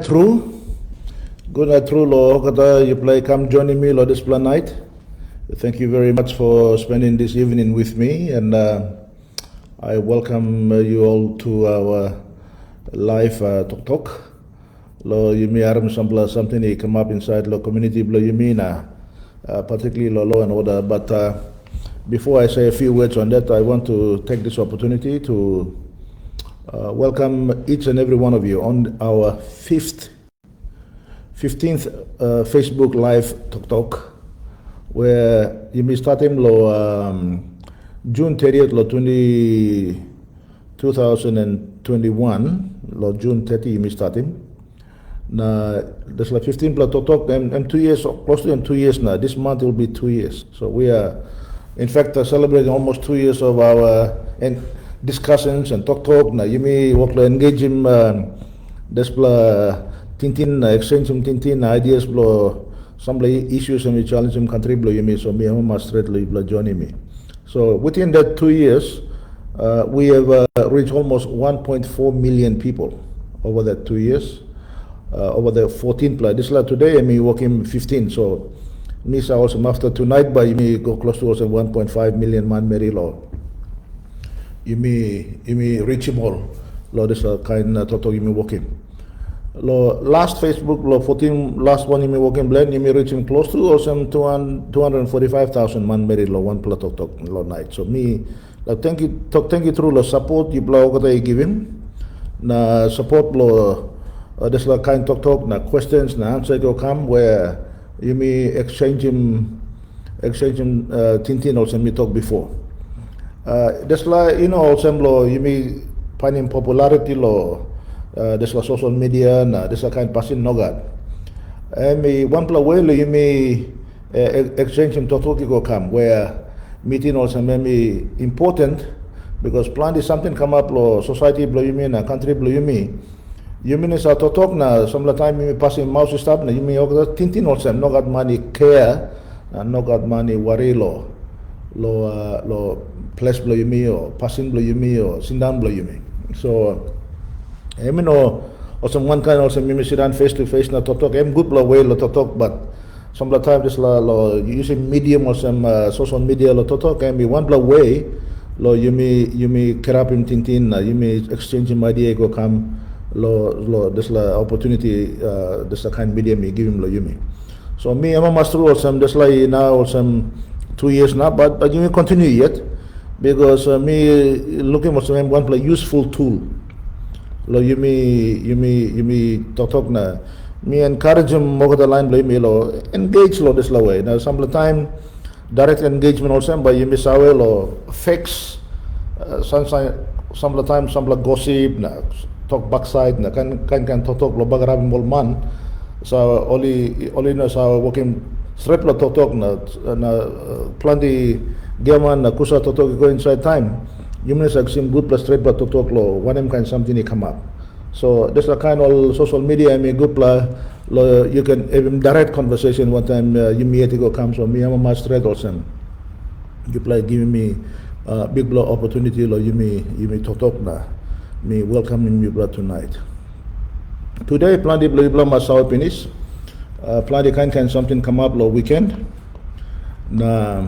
True. Good night, true, lo. Kata you play come joining me, lo, this plan night. Thank you very much for spending this evening with me, and I welcome you all to our live Toktok. Lo, you may aram something he come up inside lo community, lo, you mean particularly law and order. But before I say a few words on that, I want to take this opportunity to welcome each and every one of you on our 15th Facebook Live Toktok, where you may start him June 30th, 2021, June 30 you may start him. Now, there's 15 plus Toktok, and 2 years, close to 2 years now. This month will be 2 years. So we are, in fact, celebrating almost 2 years of our discussions and talk. Now, you may work engage him. There's Tintin exchange him Tintin ideas. Some issues and we challenge him country. You may so me I'm straight joining me. So within that 2 years, we have reached almost 1.4 million people over that 2 years. Over the 14 plus. This today I may working 15. So me also after tonight, but you may go close to also 1.5 million man Mary law. You may reachable. Law this kind of total you may working. Law last Facebook law 14 last one you may working blend you may reaching close to also 245,000 man Mary law one plus talk law night. So me thank you through the support you blow that I give him. Na support law. There's kind of talk, na questions, na answer go come where you may exchange him Tintin also me talk before. There's also you may find him popularity law. There's social media, na there's kind passing nogad. Me one way you may exchange him talk go come where meeting also may be important because plan is something come up law society blow you mean a country blow you mean. You mean is talk na some time you passing mouse stop na you mean Tintin also no got money care and no got money worry lo place blow you me or passing blow you me or sit down blow you me. So I mean also one kind also me sit down face to face na talk I'm good blow way lo talk but some time this lo using medium or some social media lo talk can be one blow way lo you may kerap him Tintin you may exchange him idea go come. This opportunity, this kind of media me give him you me. So me I'm a master also this now some 2 years now, but you may continue yet because me looking for some one useful tool. You may talk na me encourage him over the line me engage this way. Now some time direct engagement also, but you miss away fakes some time some gossip na. Talk backside na kan talk lo bagarabing molman sa only na sa working straight lo talk na plan di gaman na kusa talk go inside time you may say good plus straight but talk lo one kind something come up. So there's a kind of social media I mean good plus you can even direct conversation one time you may go come so me I'm a straight also you play giving me big blow opportunity lo you may talk na me welcoming you tonight. Today, plan the blah mas finish. Plan the kind something come up lo weekend. Na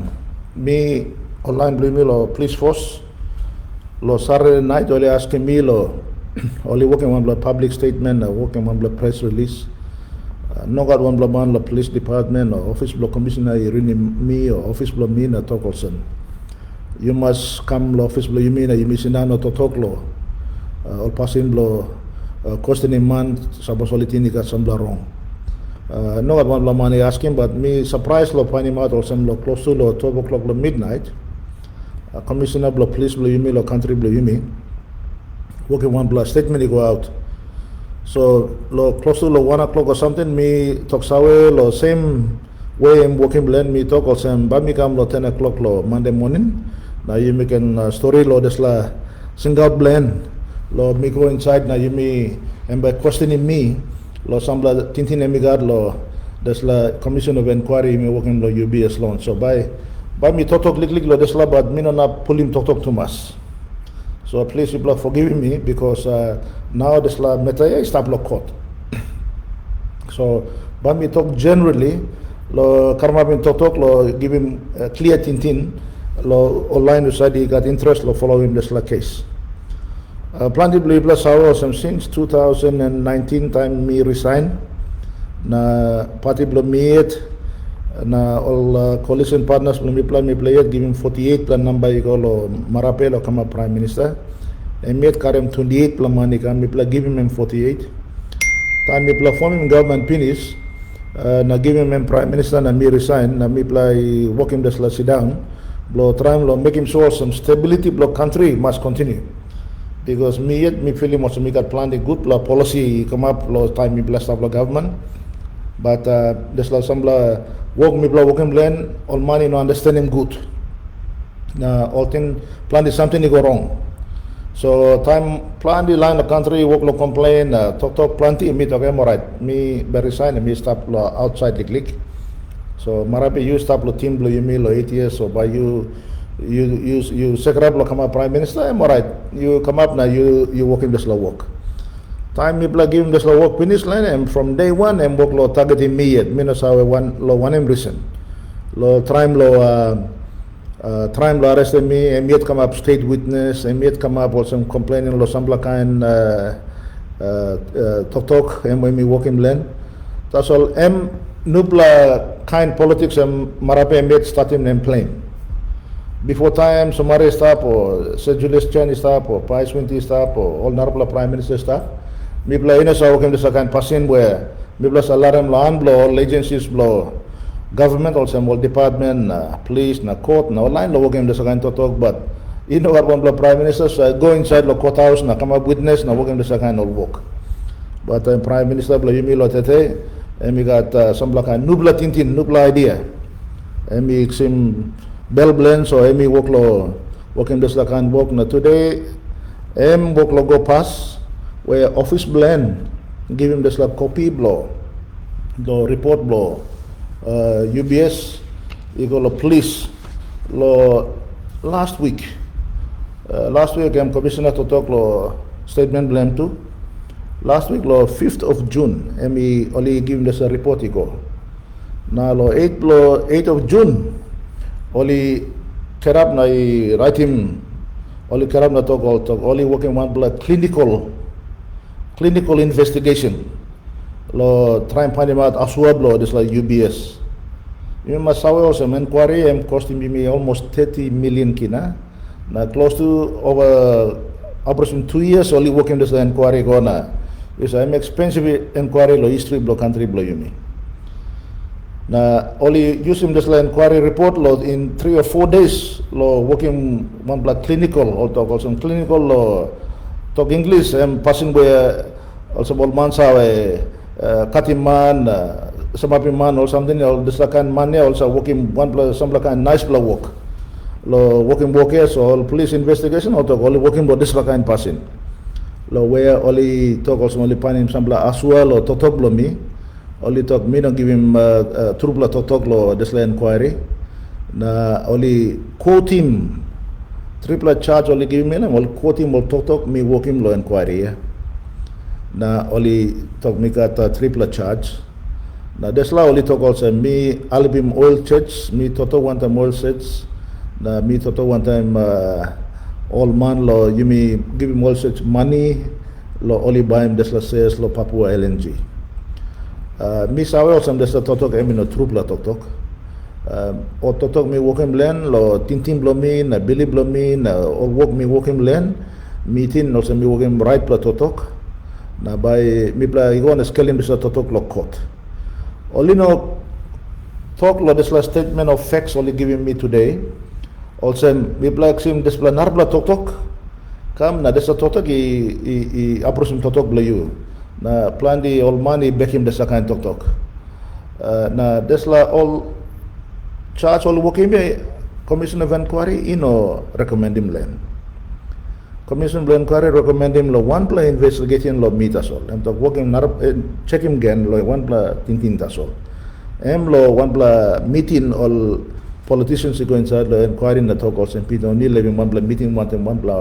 me online blue me lo police force. Lo Saturday night only asking me lo only working one public statement, working one press release. No got one man lo police department or office block commissioner me or office block me na talk also. You must come lo office block you mean you miss na no talk lo. Or passing blow questioning man suppose only thing got some wrong. No one money asking, but me surprised lo find him out or some close to 12 o'clock midnight. Commissioner blow police blow you me lo country blow you me. Working one blow statement he go out. So lo close to 1 o'clock or something me talk sawe lo same way I'm working blend me talk or some but me come lo 10 o'clock lo Monday morning. Now you make an story lo this la single blend. Lo me go inside na you me and by questioning me lo sambla Tintin emigad lo there's la commission of inquiry me working lo UBS loan so by me talk lick lo this la but me no na pull him talk too much so please you forgive me because now this la meta stop lo court So when we talk generally, lo karma bin Toktok lo give him clear tintin, lo online side he got interest lo follow him this la case. Plenty believe plus since 2019 time me resign na party belum meet na all coalition partners belum plan me play give him 48 plan number iko lo marape lo kama prime minister and meet karem 28 plan money kan me give him 48 time me plan form him government finish na give him prime minister na me resign na me play work him this la sit down blow try lo make him sure some stability blow country must continue. Because me feel him also me got planned a good policy come up time me blessed up the government, but there's some work me working plan all money no understand him good. All thing plan is something go wrong. So time plan the line the country work lo complain talk plenty me talk alright me be resign me stop outside the click. So marape you stop lo team lo you me lo 8 years so by you second up come up prime minister I'm alright you come up now you work in this law work time me give him this law work finish line and from day one and work law targeting me yet minus our one him reason law time law arrested me and yet come up state witness and yet come up also complaining law some kind Toktok and when me work him land that's all nubla kind politics and marape and yet start him and playing. Before time, Somare staff or Sir Julius Chan staff or Price Winty staff or all Narpla Prime Minister staff, me play in a so came to second passing where me plus alarm law blow, all agencies blow, government also all department, police, na court, na online law came to second to talk, but you know what one Prime Minister go inside the courthouse, na come up witness, na work in the second all work. But Prime Minister blow you me lo tete, and we got some like a nubla tintin, nubla idea, and we seem bell blend so emi work in this like and work na today work lo go pass where office blend give him this like copy blow the report blow UBS you go lo police lo last week commissioner to talk lo statement blend too last week lo 5th of June emi only give him this report go na lo 8th of June only kerap na write him only kerap na talk only working one blood clinical investigation lo try and find him out aswab lo this like UBS you must saw also inquiry costing me almost 30 million kina na close to over operation 2 years only working this inquiry gona is expensive inquiry lo history blow country blow you me. Na only using this inquiry report lo in 3 or 4 days lo working one blood clinical or talk also clinical lo talk English and passing by also bol mansa katiman samapiman or something or this kind money also working one blood some kind nice blood work lo working workers or police investigation or talk only working about this kind passing lo where only talk also only find him some blood aswal or Toktok blow me only talk me don't give him trubla Toktok lo this inquiry na only quote him triple charge only give me only quote him or Toktok me work him lo inquiry na only talk me got triple charge na this la only talk also me album oil church me Toktok Wantaim oil church na me Toktok Wantaim all man lo you me give him oil church money lo only buy him this la says lo Papua LNG. Mi sawe osam desa Toktok emi no trupla Toktok o Toktok mi working len lo tintin blo mi na Billy blo mi na all work mi working len mi tin no mi working right pla Toktok na by mi pla igon scaling desa Toktok lo court only no talk lo desa statement of facts only giving me today also mi pla sim desa narbla Toktok kam na desa Toktok I approaching Toktok blo you na plan di all money back him desa kind Toktok na desla all charge all working be commission of inquiry recommend him land commission of inquiry recommend him lo one play investigation lo meet us all and talk working check him again lo one play tintin tas all lo one play meeting all politicians go inside lo inquiry na talk also people only living one play meeting one play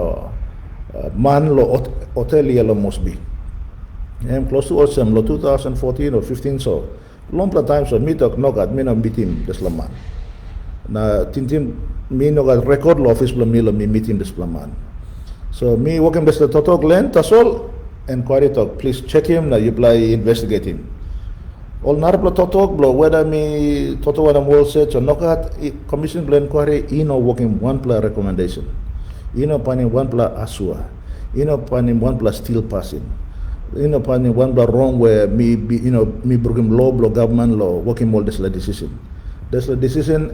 man lo hotel lo must be close to also lo 2014 or 15 so long time so me talk nogat me no meet him this laman na tintin me no got record lo office lo me meet him this laman so me working this the Toktok land tasol inquiry talk please check him na you play investigate him all naraplo Toktok blow whether me Toktok Wantaim wall set or nogat commission blow inquiry working one plus recommendation paning one plus asua paning one plus still passing paning one plus wrong where me broken law blow government law working all this decision there's a decision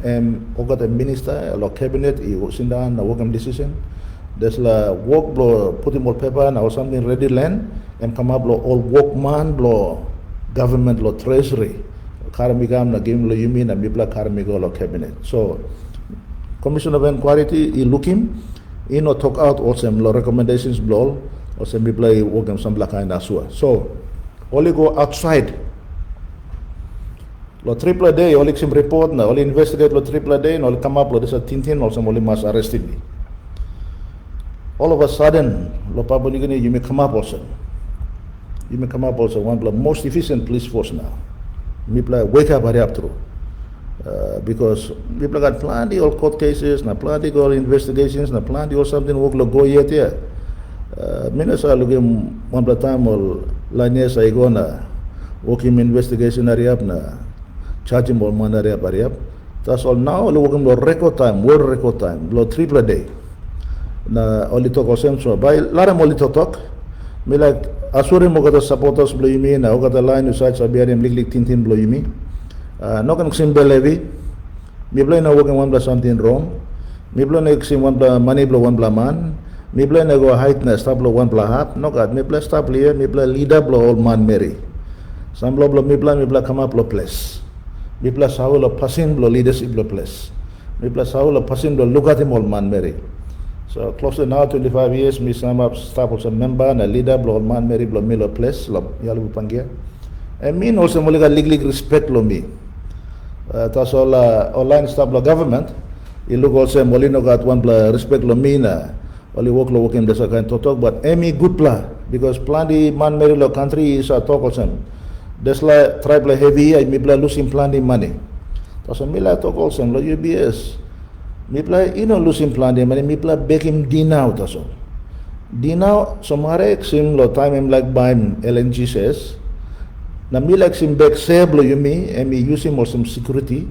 ogat a minister law cabinet sindan na working decision there's la work blow putting more paper or something ready land and come up blow all workman blow government law treasury karamigam na game lo yumi na mipla karamigo law cabinet so commission of inquiry looking talk out also law recommendations blow also mipla working some black and asua so only go outside lo triple day only sim report na only investigate lo triple day no come up lo this a tintin also only must arrested me all of a sudden lo papunigini you may come up also one of the most efficient police force now. People wake up hurry up through because people got plenty of court cases, na plenty of investigations, na plenty of something work lo go yet here. Minasa looking one of the time or lines I go na working investigation hurry up na charging more money hurry up. That's all now working lo record time, world record time, lo triple day. Na only talk or same so by lara only talk. Me like asuri mo kata supporters blow yumi na o kata line usai sabiarim lik tintin blow yumi no kan ksim belevi me blow na working one plus something wrong me blow na ksim one plus money blow one plus man me blow na go height na stop blow one plus half no kat me plus stop liye me plus leader blow all man mary some blow me plus come up blow place me plus how blow passing blow leadership blow place me plus how blow passing blow look at him all man mary. So close to now 25 years, me some up staff also member and a leader blow man Mary blow me lo place lo yalu pangia. And me also moliga legally respect lo me. That's all online staff lo government. You look also molino got one bla respect lo me na. Only work lo working this kind to talk but me good pla because plenty man Mary lo country is a talk also. This la tribe la heavy I me bla losing plenty money. That's a me la talk also lo UBS. Mipla losing plan de mani mipla back him dinau taso dinau somare sim lo time him like by LNG says na mi like sim back save lo yumi and me use him or some security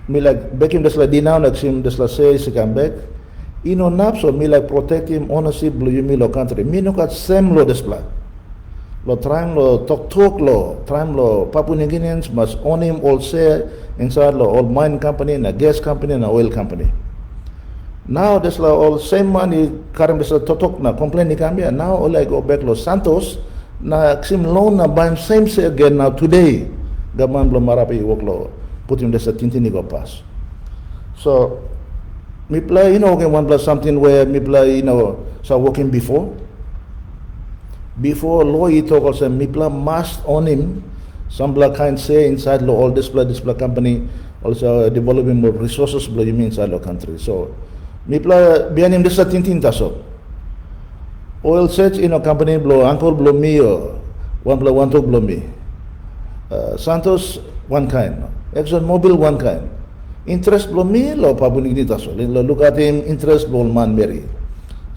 me like back him desla dinau na sim desla say si come back nap so me like protect him ownership lo yumi lo country me no kat same lo desla lo trying lo Toktok lo trying lo Papua New Guineans must own him all share inside lo all mine company na gas company na oil company. Now this la all same money karam this Toktok na complain ni kambia now all I go back lo Santos na sim loan na buy same say again now today government lo marapi work lo put him this tintin ni go pass. So me play okay one plus something where me play so working before law he talk also mipla must on him some black kind say inside law all this company also developing more resources blow you mean inside the country so mipla behind him this tintin taso oil search company blow uncle blow me or one to blow me Santos one kind Exxon Mobil one kind interest blow me lo Papua New Guinea taso look at him interest blow man Mary.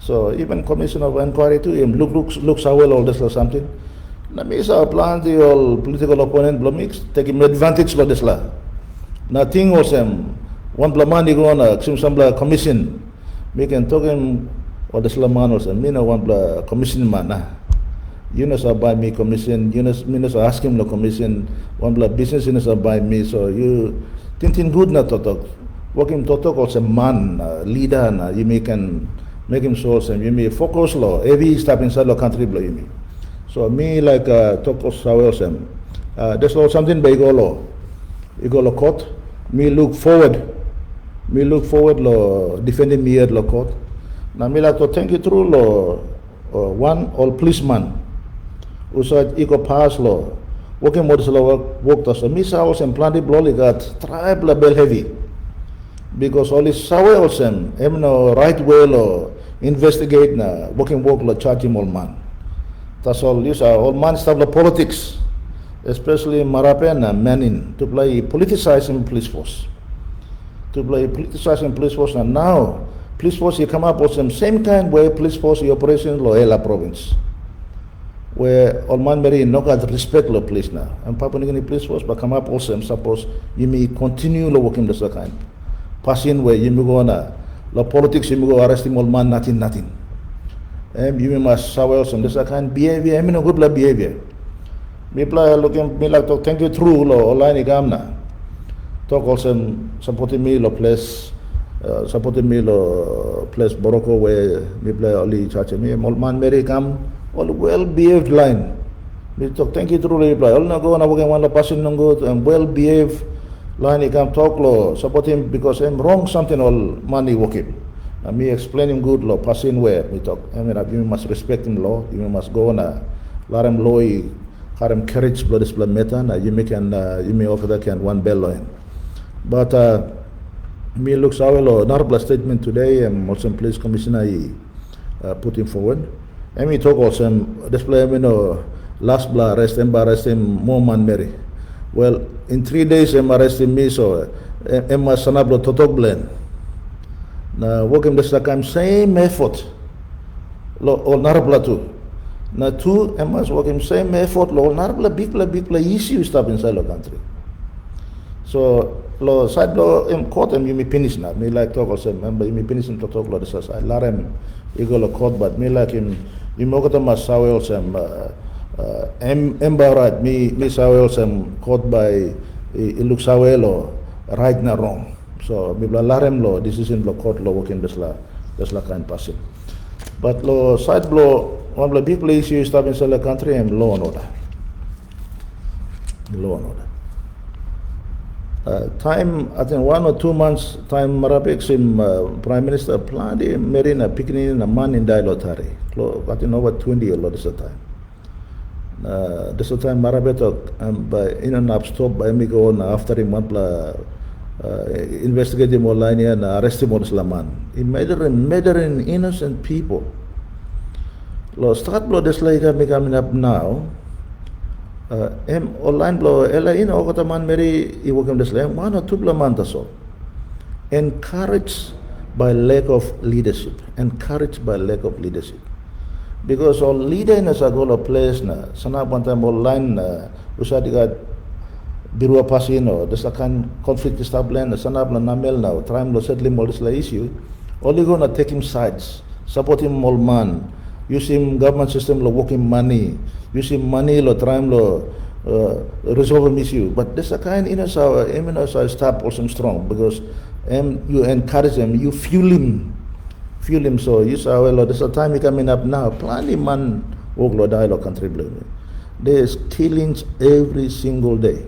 So even commission of inquiry to him looks how well all this or something. Na misa plan the all political opponent blow mix take him advantage lo this la. Nothing was one blamani go on some commission. We can talk him or this la man was me no one bla commission man na. Yunus buy me commission. Yunus ask him no commission. One bla business Yunus buy me. So you tintin good na Toktok. Working Toktok also man leader na you make him so and you may focus law every step inside the country blow you me. So me like talk of Sawelsem. There's something by go law. You go law court. Me look forward law defending me at law court. Now me like to thank you through law one all policeman who said eco pass law working models law work to so me Sawels and plenty blow got tribe la bell heavy because only Sawelsem no right way law investigate na working work la charge him all man. That's all. Use all man stuff the politics, especially Marapen and Manin, to play politicizing police force. To play politicizing police force, and now police force you come up with some same kind way police force operation in Loela province, where all man very no got respect the police now. And Papua New Guinea police force but come up also suppose you may continue the working this kind. Passing where you may go on the politics you may go arresting all man nothing. You must shower some this kind behavior. I mean a good behavior. People looking me like to thank you through lo online gamna. Talk also supporting me lo place supporting me lo place Boroko where me play only church me all man very come all well behaved line. Me talk thank you through reply. All na go na working one lo passing no good and well behaved line he come talk lo support him because I'm wrong something all money working. And me explaining good law, passing where we talk. I mean, you must respect him law. You must go on let him law. Have him courage, blood is blood metan. You may offer that can one bell line. But me looks our law. Narbla statement today. Also, police commissioner put him forward. And we talk also display. Last blah arrest him more man Mary. Well, in 3 days, arresting me so Emma Sanablo Toktok blend. Na working the second same effort lo narbla tu na tu emas working same effort lo narbla big issue stop inside the country, so lo side lo court you may finish na me like talk also member you may finish to talk lo this side larem ego lo court but me like him you mo kata mas sawel sem embarat me sawel sem court by look sawelo right na wrong. So, bibla larem lo decision lo court lo working desla kind passing. But lo side lo one of the big issues stop inside the country and law and order. Time I think 1 or 2 months time Marapek sim Prime Minister plan the Marina picking in a man in dialogue tari. I think over 20 a lot this time. This time Marapek by in and up stop by me go on after him one investigate him online and arrest him on Islaman. He murdering innocent people. Lo start blow this like coming up now. Online blow ela in Okotaman Mary he working this like 1 or 2 months so. Encouraged by lack of leadership. Because all leader in a goal of place na sana Wantaim online usadiga Birua Pasino, there's a kind conflict established, Sanab Namel now, trying to settle him all this issue. Only gonna take him sides, support him all man, use him government system lo working money, use him money lo trying lo resolve him issue. But there's a kind stop also strong because you encourage him, you fuel him so you say well there's a time he coming up now, plenty man work lo die lo contribute. There's killings every single day.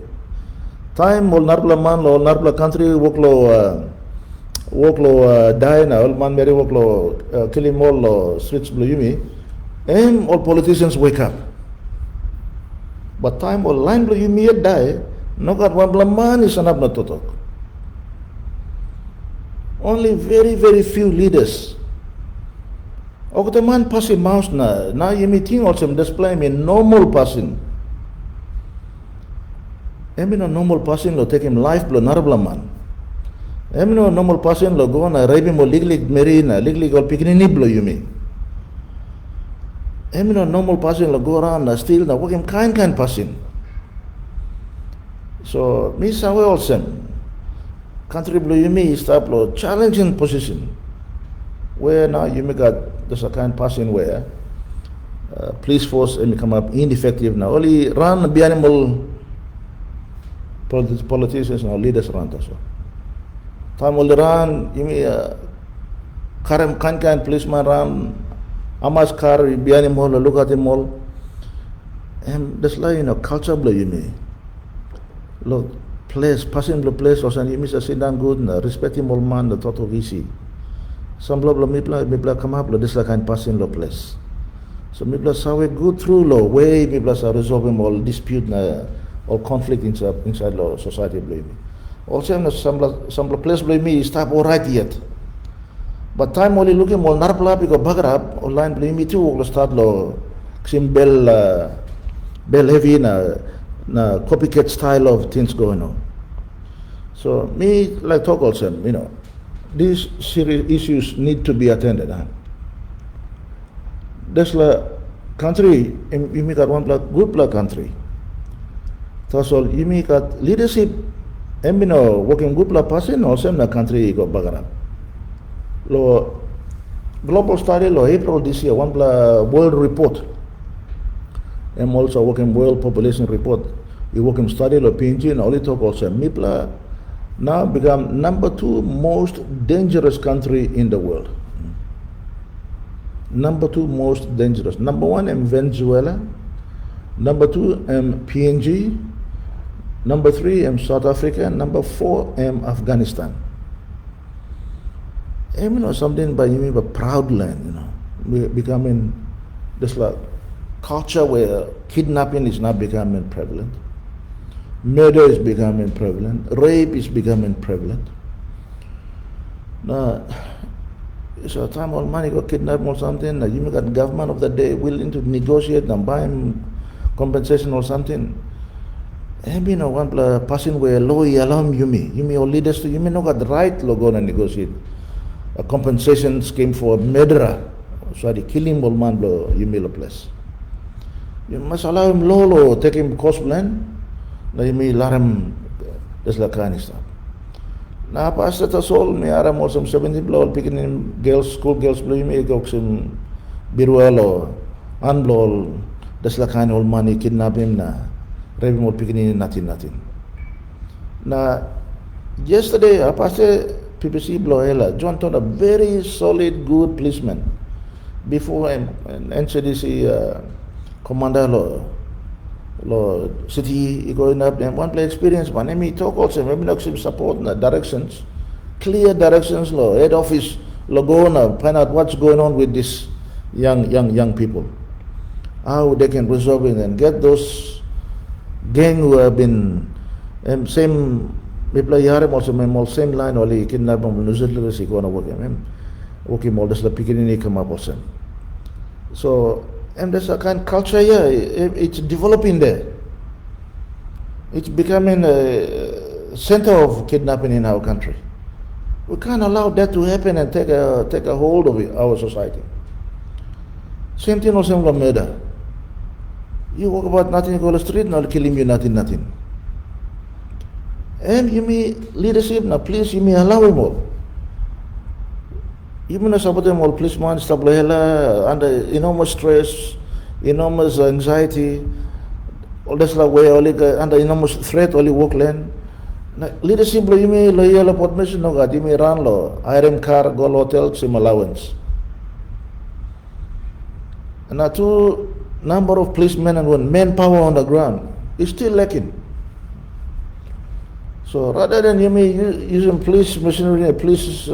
Time all narbla man lo narbla country work lo die na all man very work lo kill him all lo streets blue yumi all politicians wake up but time all line blue yumi die no got one man is anab na totok only very few leaders og the man passing mouse na yumi thing also display me normal passing. No normal person lo take him life blow narbla man. No normal person lo go na rape him o liglig marina, liglig or picking blow you mean. No normal person lo go around na steal na work him kind person. So me sawe also country blow you me start lo challenging position where now you may got there's a kind person where police force come up ineffective now only run be animal politicians and leaders around us. Time will run, you may Karam kind policeman run, Amas car, behind him all, look at him all. And that's like culture blow you may. Look, place, passing the place or something, you miss a sit down good, respect him all man, the thought of easy. Some blah blah me come up, this like kind passing the place. So me plus how we go through law, way me plus resolving all dispute or conflict inside law society blame. Also some place blame me stop all right yet. But time only looking more narpla because bagrab online blame me too start law sim bell heavy na copycat style of things going on. So me like talk also, these serious issues need to be attended. That's la country, you make one good country. That's all you make leadership, working good person or same na country go bagara. Lo global study lo April this year, one world report. I'm also working world population report. You working study lo PNG and only talk also. MIPLA now become number 2 most dangerous country in the world. Number 2 most dangerous. Number 1 in Venezuela. Number 2 in PNG. Number 3 in South Africa. Number 4 in Afghanistan. Something by a proud land, we're becoming this like culture where kidnapping is now becoming prevalent, murder is becoming prevalent, rape is becoming prevalent. Now, it's a time all money got kidnapped or something, you make a government of the day willing to negotiate and buy him compensation or something. One person where law allow you or leaders to not got the right to go and negotiate a compensation scheme for murderer. So the killing will man blow you meal a place. You must allow him lolo, take him cost plan, let him let him this like kind of stuff. Now past that all me aram or some 17 blow picking in girls, school girls blow you may go some biruel or unblow this like kind of money, kidnap him na rape him or picking in nothing. Now yesterday I passed PPC Bloela, John Todd, a very solid, good policeman. Before NCDC commander law city going up and one play experience man. I mean talk also maybe not some support na directions, clear directions law, head office go on find out what's going on with this young people. How they can resolve it and get those gang who have been same people yare also same line only kidnap them usually si ko na work him all this la pikini come up also. So there's a kind of culture here, it's developing there. It's becoming a center of kidnapping in our country. We can't allow that to happen and take a hold of our society. Same thing also with murder. You walk about nothing, you go to the street, now killing you nothing. And you may leadership now, please you may allow him all. You may support them all, policemen, stuff like that, under enormous stress, enormous anxiety, all this like way, under enormous threat, only work land. Leadership, you may loyal permission, no God, you may run law, iron car, go hotel, some allowance. And now two number of policemen and one manpower on the ground is still lacking. So rather than you may using police machinery, police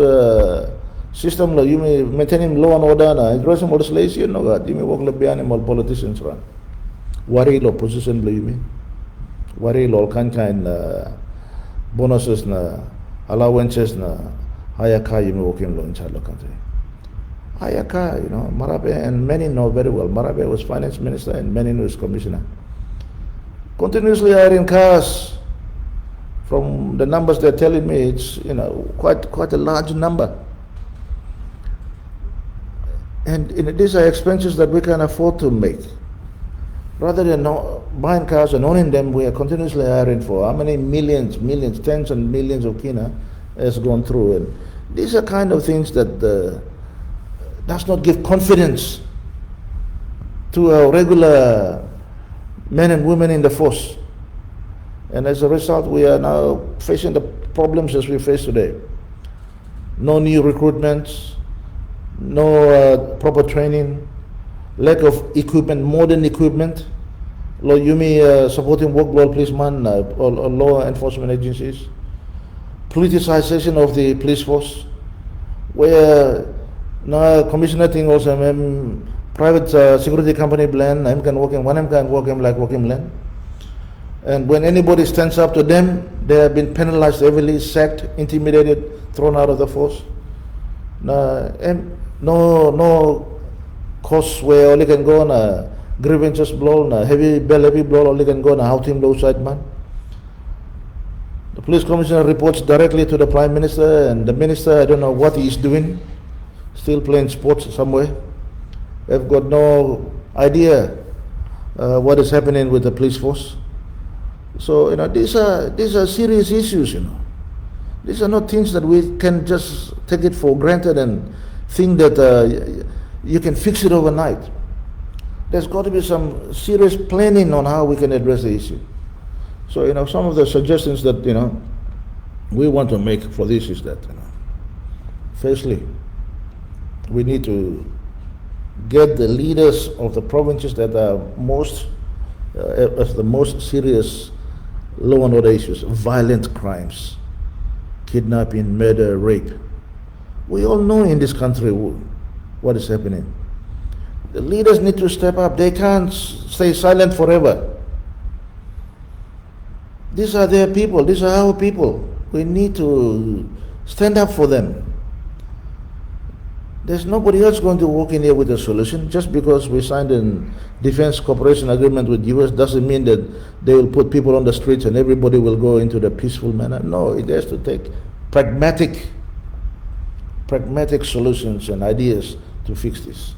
system, you may maintain law and order, and address all this lazy, no God, you may walk behind all politicians run. Worry law position, you mean? Worry law kind bonuses, allowances, higher car, you may walk in law inside the country. Higher car, Marape, and many know very well. Marape was finance minister and many was commissioner. Continuously hiring cars. From the numbers they're telling me, it's quite a large number. And these are expenses that we can afford to make. Rather than buying cars and owning them, we are continuously hiring for how many millions, tens and millions of kina has gone through. And these are kind of things that does not give confidence to our regular men and women in the force. And as a result, we are now facing the problems as we face today. No new recruitments, no proper training, lack of equipment, modern equipment. You may supporting workload policemen or law enforcement agencies. Politicization of the police force, where now commissioner thing also private security company blend, I'm can work in one, I'm can work in like working land. And when anybody stands up to them, they have been penalized heavily, sacked, intimidated, thrown out of the force. No course where only can go on grievances blow, na heavy blow, only can go na how team low side man. The police commissioner reports directly to the Prime Minister, and the Minister, I don't know what he is doing, still playing sports somewhere. They've got no idea what is happening with the police force. So, these are serious issues, These are not things that we can just take it for granted and think that you can fix it overnight. There's got to be some serious planning on how we can address the issue. So, some of the suggestions that, we want to make for this is that, firstly, we need to get the leaders of the provinces that are as the most serious law and order issues, violent crimes, kidnapping, murder, rape. We all know in this country what is happening. The leaders need to step up. They can't stay silent forever. These are their people. These are our people. We need to stand up for them. There's nobody else going to walk in here with a solution. Just because we signed a defense cooperation agreement with US doesn't mean that they will put people on the streets and everybody will go into the peaceful manner. No, it has to take pragmatic solutions and ideas to fix this.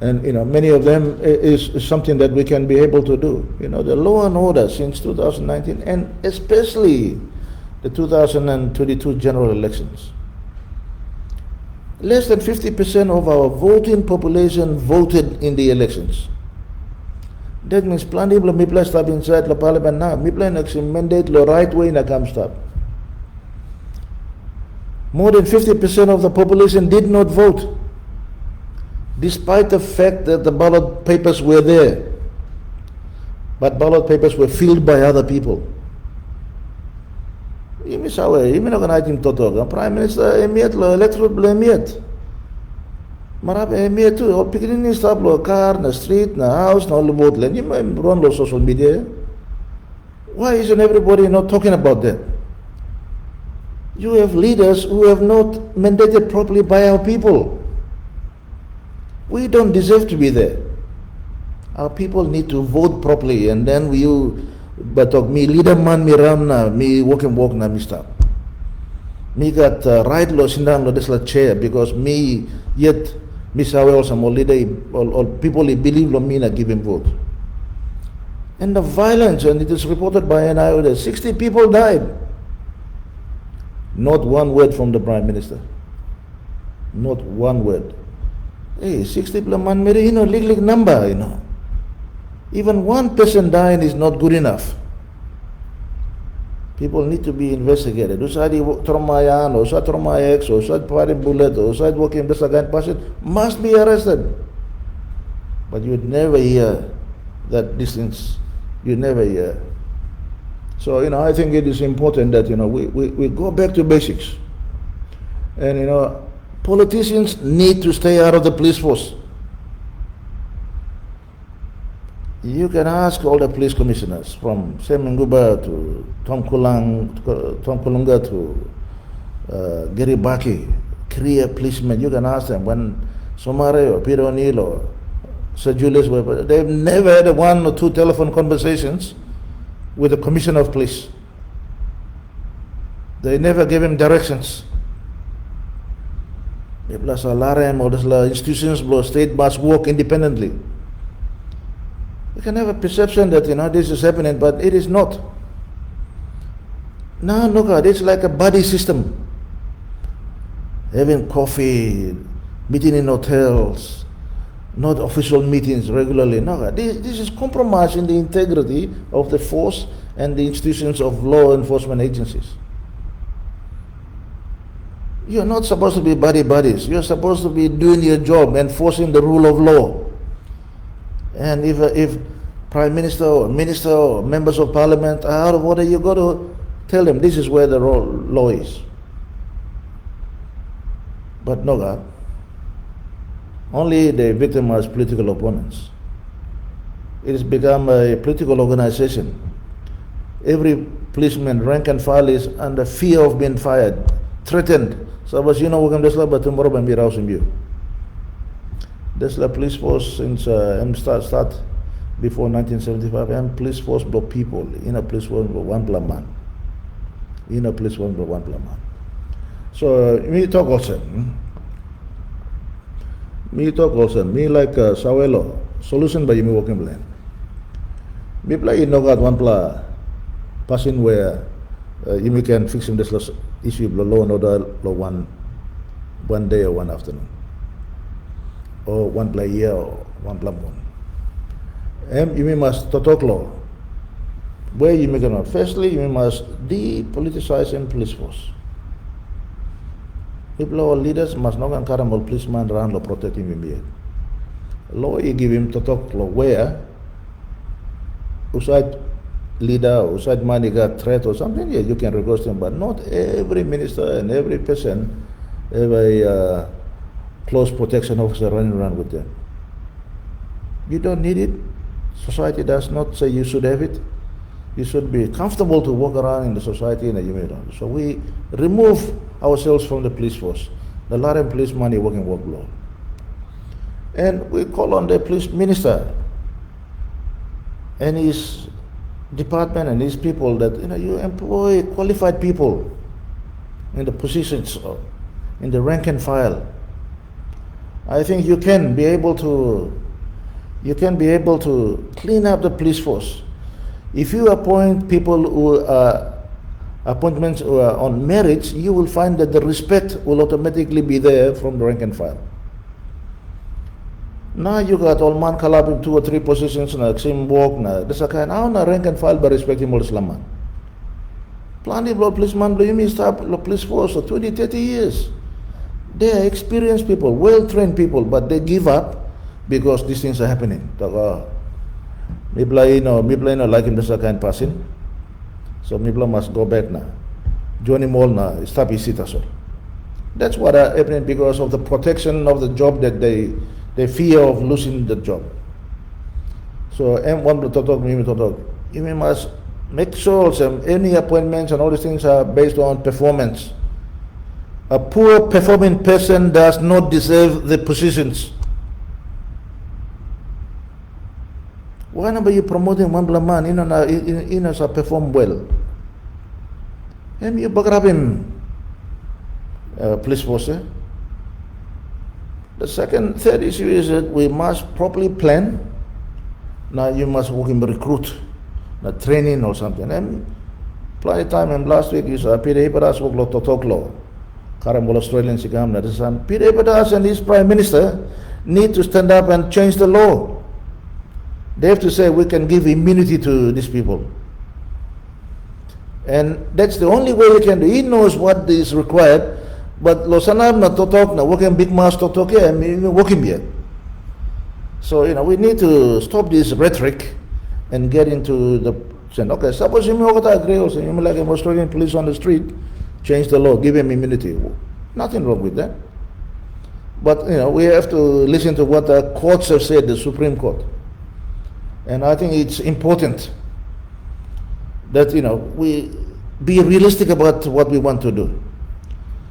And many of them is something that we can be able to do. The law and order since 2019, and especially the 2022 general elections. Less than 50% of our voting population voted in the elections. That means plenty of people stop inside the parliament now. People actually mandate the right way in a come stop. More than 50% of the population did not vote, despite the fact that the ballot papers were there. But ballot papers were filled by other people. Ini sawe, ini nak kena tim Toktok. Prime Minister emiat lo, electorate lo emiat. Marap emiat tu, or pikirin ni stop lo, car, na street, na house, na all the vote. Ini run lo social media. Why isn't everybody not talking about that? You have leaders who have not mandated properly by our people. We don't deserve to be there. Our people need to vote properly, and then but me leader man mi ramna mi walk na mi stop. Me got right lo sindang lo desla chair because me yet mi sawe also mo leader all people believe lo me na give him vote. And the violence, and it is reported by NIO that 60 people died. Not one word from the Prime Minister. Not one word. Hey, 60 people man mere lig number, Even one person dying is not good enough. People need to be investigated. Usadi Tromayan, or Usad Tromayex, or Usad Pari Bullet, or Usad working this again person must be arrested. But you'd never hear that distance. You never hear. So, I think it is important that, we go back to basics. And, politicians need to stay out of the police force. You can ask all the police commissioners from Semenguba to Tom Kulunga to Gary Baki, career policemen. You can ask them when Somare or Peter O'Neill or Sir Julius were, they've never had one or two telephone conversations with the commissioner of police. They never gave him directions. Plus alarm or the institutions below state must work independently. You can have a perception that this is happening, but it is not. No, look at it's like a buddy system. Having coffee, meeting in hotels, not official meetings regularly. No, this is compromising the integrity of the force and the institutions of law enforcement agencies. You're not supposed to be buddies. You're supposed to be doing your job, enforcing the rule of law. And if Prime Minister or Minister or members of Parliament are out of order, you got to tell them this is where the law is. But no, God. Only they victimize political opponents. It has become a political organization. Every policeman, rank and file, is under fear of being fired, threatened. So, we're going to tomorrow and be rousing you. There's the police force since start before 1975. And police force blow people. In a police force blow one black man. In a police force blow one black man. So me talk also. Me talk also. Me like Sawelo solution by me working plan. Me play you know got one pla passing where you can fix him this issue low and order one day or one afternoon. Or one play year or one play month. You must Toktok law. Where you make it out. Firstly, you must depoliticize the police force. People or leaders must not carry more policeman around to protect him. Law you give him Toktok law where outside leader, outside money got threat or something, yeah, you can request him, but not every minister and every person have a close protection officer running around with them. You don't need it. Society does not say you should have it. You should be comfortable to walk around in the society in a human. So we remove ourselves from the police force. The Laren police money working workload. And we call on the police minister and his department and his people that you employ qualified people in the positions in the rank and file. I think you can be able to clean up the police force. If you appoint people who are appointments who are on merits, you will find that the respect will automatically be there from the rank and file. Now you got all man kalab in 2 or 3 positions na same work na there's a kind now na rank and file by respecting all Islaman. Plenty of policeman you may start the police force for 20, 30 years. They are experienced people, well-trained people, but they give up because these things are happening. Mibla like him this kind passing. So Mibla must go back now. Join him all now, stop his seat as well. That's what happening because of the protection of the job that they fear of losing the job. So you must make sure any appointments and all these things are based on performance. A poor performing person does not deserve the positions. Why not you promoting one black man in a perform well? And you grab him police force. The third issue is that we must properly plan. Now you must work in recruit, training or something. And plenty time and last week is Peter Ipadas work law Toktok law. Karambol Australian Sikam Nadasan. Peter Ipadas and his Prime Minister need to stand up and change the law. They have to say we can give immunity to these people. And that's the only way we can do. He knows what is required. But Losanab na Toktok na working big mass Toktok working yet. So we need to stop this rhetoric and get into the okay. Suppose you agree also you like an Australian police on the street, change the law, give him immunity. Nothing wrong with that. But we have to listen to what the courts have said, the Supreme Court. And I think it's important that we be realistic about what we want to do.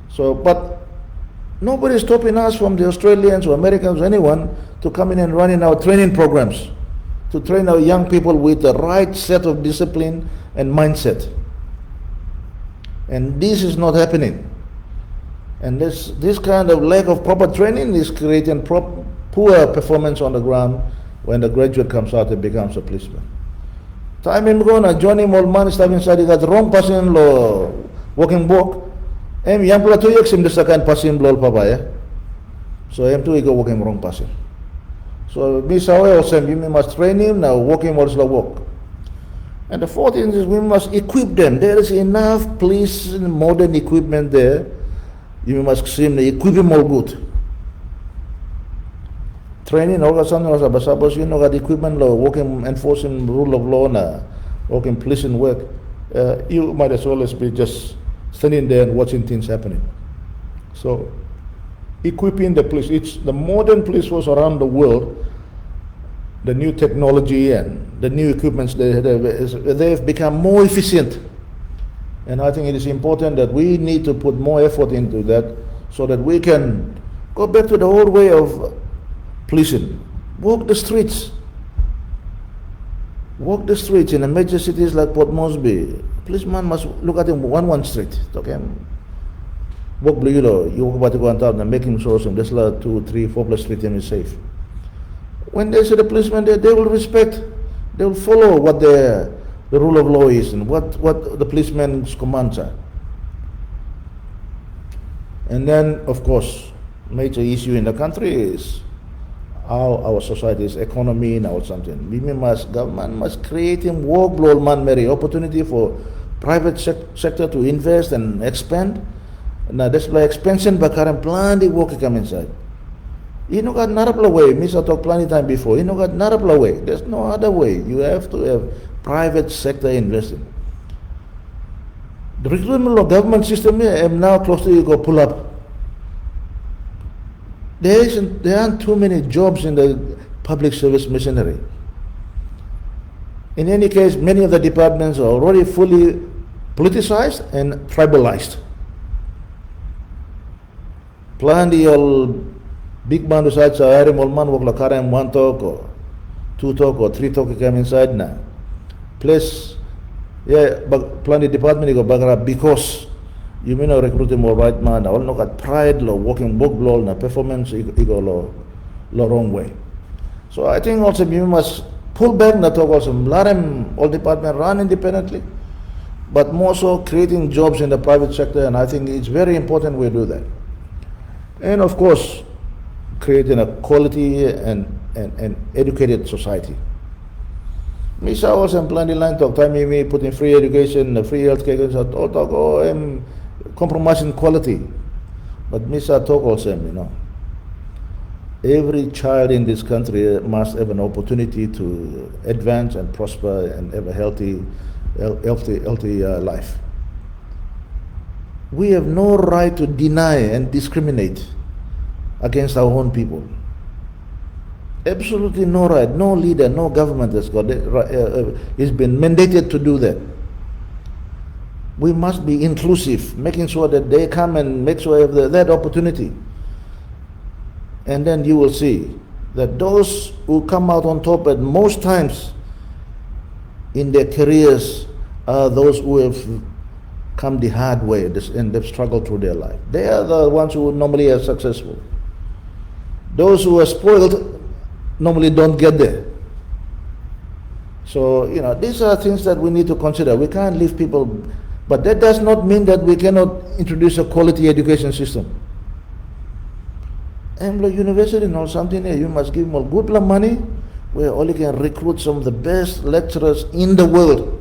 So, but nobody is stopping us from the Australians or Americans or anyone to come in and run in our training programs to train our young people with the right set of discipline and mindset. And this is not happening. And this kind of lack of proper training is creating poor performance on the ground when the graduate comes out and becomes a policeman. Time him going Johnny Molman stuff inside, he got wrong person law working book. Yang pula 2 years him desakan pasin blol papaya. So tu go working wrong pasin. So misawe also we must train him now working what's the work. And the fourth thing is we must equip them. There is enough police modern equipment there. You must see him equip him all good. Training all something was suppose got equipment law, working enforcing rule of law na working policing work. You might as well as be just standing there and watching things happening. So equipping the police, it's the modern police force around the world, the new technology and the new equipments they've become more efficient. And I think it is important that we need to put more effort into that so that we can go back to the old way of policing. Walk the streets. Walk the streets in the major cities like Port Moresby. Policeman must look at him one street. Okay. Walk blue, you walk about to go on top and making sure some there's 2, 3, 4 plus street is safe. When they see the policeman there, they will respect, they will follow what the rule of law is and what the policeman's commands are. And then, of course, major issue in the country is how our society's economy now something. Government must create him work blow man many opportunity for private sector to invest and expand. Now that's why expansion bakaran plenty work come inside. You know got another way. Mr. talk plenty time before. You know got another way. There's no other way. You have to have private sector investing. The recruitment of government system here now close to you go pull up. There aren't too many jobs in the public service machinery. In any case, many of the departments are already fully politicized and tribalized. Plenty of big man besides hiring all man work like Karen 1 talk or 2 talk or 3 talk come inside now. Place, yeah, but plenty department you go back because you may not recruit him all right man. All look at pride, lo working book law, na performance you go lo wrong way. So I think also you must pull back na talk also. Let them all department run independently, but more so creating jobs in the private sector, and I think it's very important we do that. And of course, creating a quality and educated society. Misa also plenty line talk time me putting free education, free healthcare, all talk compromising quality. But Misa talk also, every child in this country must have an opportunity to advance and prosper and have a healthy life. We have no right to deny and discriminate against our own people. Absolutely no right. No leader, no government has got it, has been mandated to do that. We must be inclusive, making sure that they come and make sure they have that opportunity. And then you will see that those who come out on top at most times in their careers are those who have come the hard way and they've struggled through their life. They are the ones who normally are successful. Those who are spoiled normally don't get there. So, these are things that we need to consider. We can't leave people, but that does not mean that we cannot introduce a quality education system. And like university or something, you must give them good money where only can recruit some of the best lecturers in the world.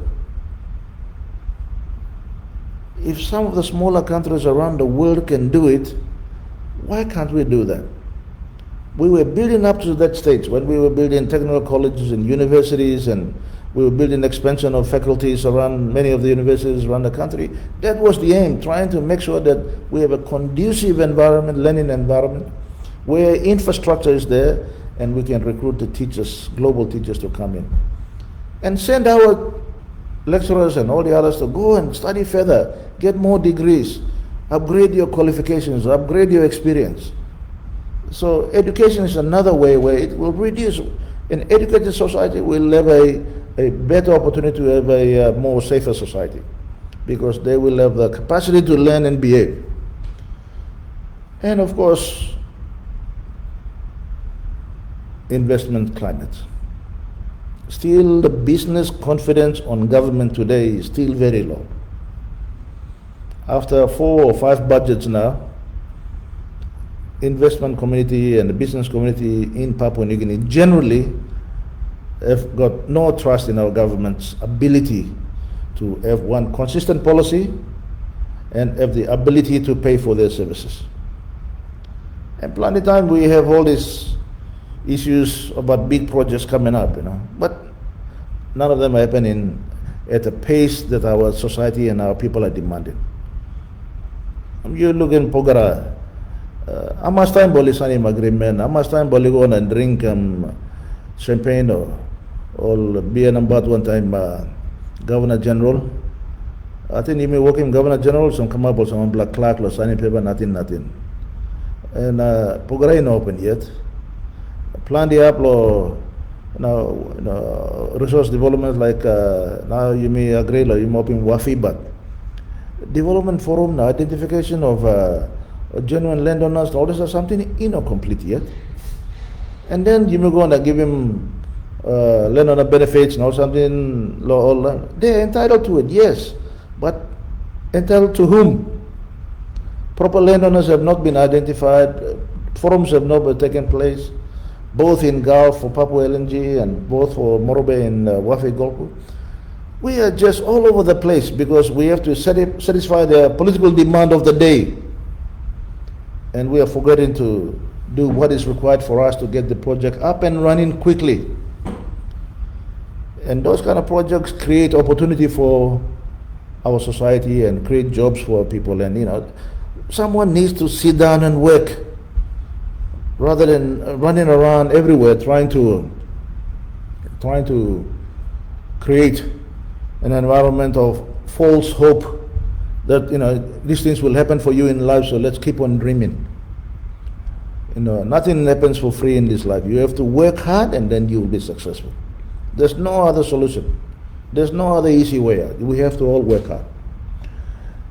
If some of the smaller countries around the world can do it, why can't we do that? We were building up to that stage when we were building technical colleges and universities, and we were building expansion of faculties around many of the universities around the country. That was the aim, trying to make sure that we have a conducive environment, learning environment, where infrastructure is there and we can recruit the teachers, global teachers to come in. And send our lecturers and all the others to go and study further, get more degrees, upgrade your qualifications, upgrade your experience. So education is another way where it will reduce. An educated society will have a better opportunity to have a more safer society, because they will have the capacity to learn and behave. And of course, investment climate. Still, the business confidence on government today is still very low. After 4 or 5 budgets now, investment community and the business community in Papua New Guinea generally have got no trust in our government's ability to have one consistent policy and have the ability to pay for their services. And plenty of time we have all these issues about big projects coming up, but none of them are happening at a pace that our society and our people are demanding. You look in Pogara, how much time boli sign agreement, how much time boli go on and drink champagne or beer and bat one time Governor General. I think you may work in Governor General, some come up with some black clerk signing paper, nothing. And Pogara ain't open yet. plan the up lo resource development like now you may agree lo you moping wafi but development forum na identification of genuine landowners all this is something incomplete yet, and then you may go and give him landowner benefits or something law. They're entitled to it, yes, but entitled to whom? Proper landowners have not been identified, forums have not taken place, both in Gulf for Papua LNG and both for Morobe and Wafi Golpu. We are just all over the place because we have to satisfy the political demand of the day, and we are forgetting to do what is required for us to get the project up and running quickly. And those kind of projects create opportunity for our society and create jobs for people, and someone needs to sit down and work rather than running around everywhere trying to create an environment of false hope that these things will happen for you in life, so let's keep on dreaming. Nothing happens for free in this life. You have to work hard and then you will be successful. There's no other solution. There's no other easy way out. We have to all work hard.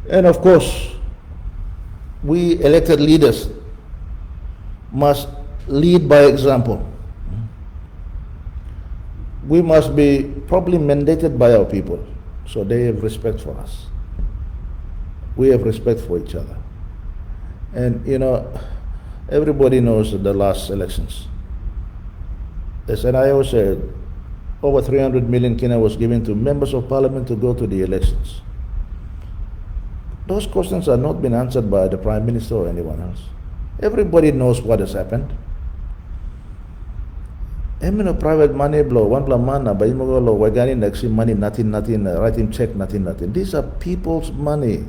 And of course, we elected leaders must lead by example. We must be properly mandated by our people so they have respect for us. We have respect for each other. And everybody knows the last elections. As I always said, over 300 million kina was given to members of parliament to go to the elections. Those questions have not been answered by the Prime Minister or anyone else. Everybody knows what has happened. Private money blow, one mana, by imogolo, wagani next money, nothing, writing check, nothing. These are people's money.